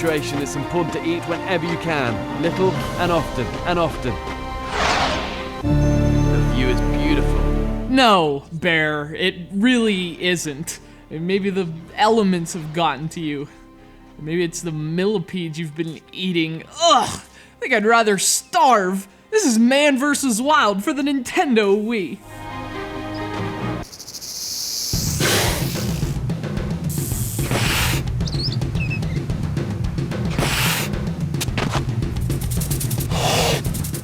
situation, it's important to eat whenever you can, little and often and often. The view is beautiful. No, Bear, it really isn't. Maybe the elements have gotten to you. Maybe it's the millipedes you've been eating. Ugh! I think I'd rather starve. This is Man vs. Wild for the Nintendo Wii.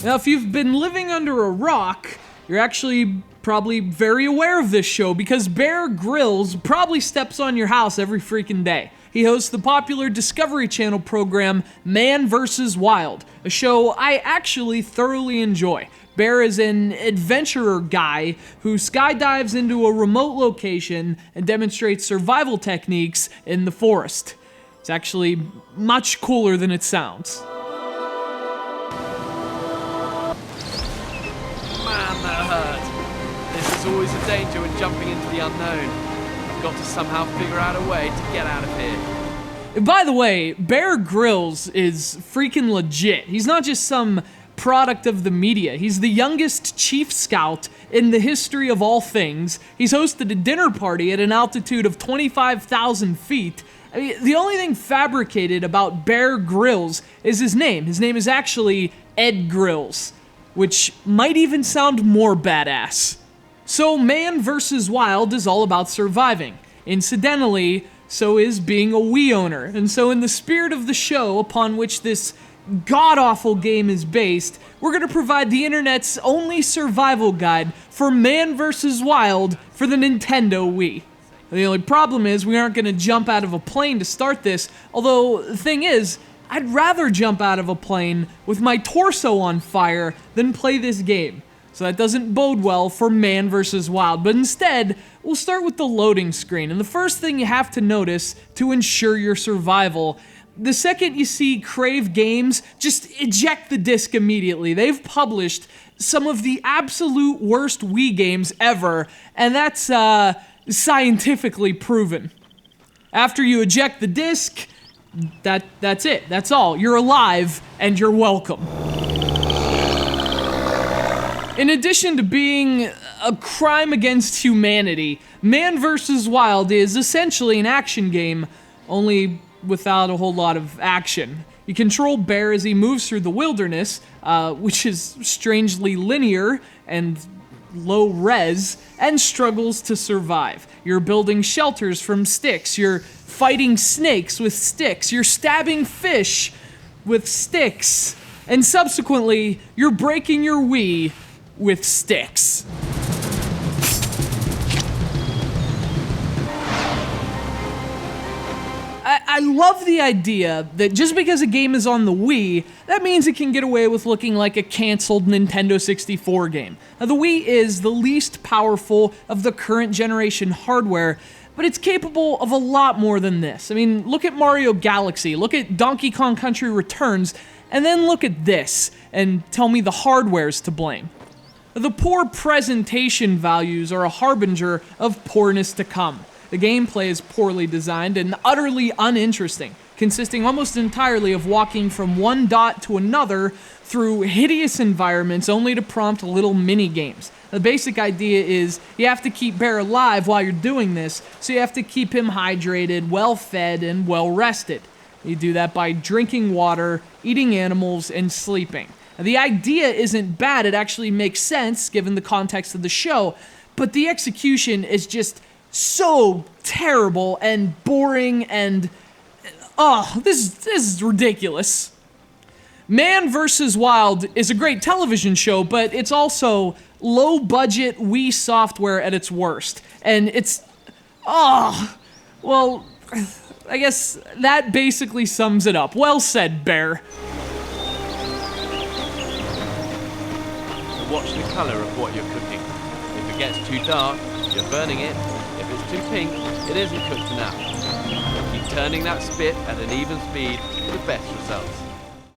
Now, if you've been living under a rock, you're actually probably very aware of this show because Bear Grylls probably steps on your house every freaking day. He hosts the popular Discovery Channel program Man vs. Wild, a show I actually thoroughly enjoy. Bear is an adventurer guy who skydives into a remote location and demonstrates survival techniques in the forest. It's actually much cooler than it sounds. Man, that hurt. This is always a danger when jumping into the unknown. Got to somehow figure out a way to get out of here. By the way, Bear Grylls is freaking legit. He's not just some product of the media. He's the youngest chief scout in the history of all things. He's hosted a dinner party at an altitude of 25,000 feet. I mean, the only thing fabricated about Bear Grylls is his name. His name is actually Ed Grylls, which might even sound more badass. So Man vs. Wild is all about surviving. Incidentally, so is being a Wii owner. And so in the spirit of the show upon which this god-awful game is based, we're going to provide the internet's only survival guide for Man vs. Wild for the Nintendo Wii. The only problem is we aren't going to jump out of a plane to start this, although the thing is, I'd rather jump out of a plane with my torso on fire than play this game. So that doesn't bode well for Man vs. Wild, but instead, we'll start with the loading screen. And the first thing you have to notice to ensure your survival, the second you see Crave Games, just eject the disc immediately. They've published some of the absolute worst Wii games ever, and that's scientifically proven. After you eject the disc, that's it. That's all. You're alive, and you're welcome. In addition to being a crime against humanity, Man vs. Wild is essentially an action game, only without a whole lot of action. You control Bear as he moves through the wilderness, which is strangely linear and low res, and struggles to survive. You're building shelters from sticks, you're fighting snakes with sticks, you're stabbing fish with sticks, and subsequently, you're breaking your Wii with sticks. I love the idea that just because a game is on the Wii, that means it can get away with looking like a canceled Nintendo 64 game. Now, the Wii is the least powerful of the current generation hardware, but it's capable of a lot more than this. I mean, look at Mario Galaxy, look at Donkey Kong Country Returns, and then look at this, and tell me the hardware's to blame. The poor presentation values are a harbinger of poorness to come. The gameplay is poorly designed and utterly uninteresting, consisting almost entirely of walking from one dot to another through hideous environments only to prompt little mini-games. The basic idea is you have to keep Bear alive while you're doing this, so you have to keep him hydrated, well-fed, and well-rested. You do that by drinking water, eating animals, and sleeping. Now, the idea isn't bad, it actually makes sense given the context of the show, but the execution is just so terrible and boring and this is ridiculous. Man vs. Wild is a great television show, but it's also low-budget Wii software at its worst. And it's... well, I guess that basically sums it up. Well said, Bear. Watch the color of what you're cooking. If it gets too dark, you're burning it. If it's too pink, it isn't cooked enough. Keep turning that spit at an even speed for the best results.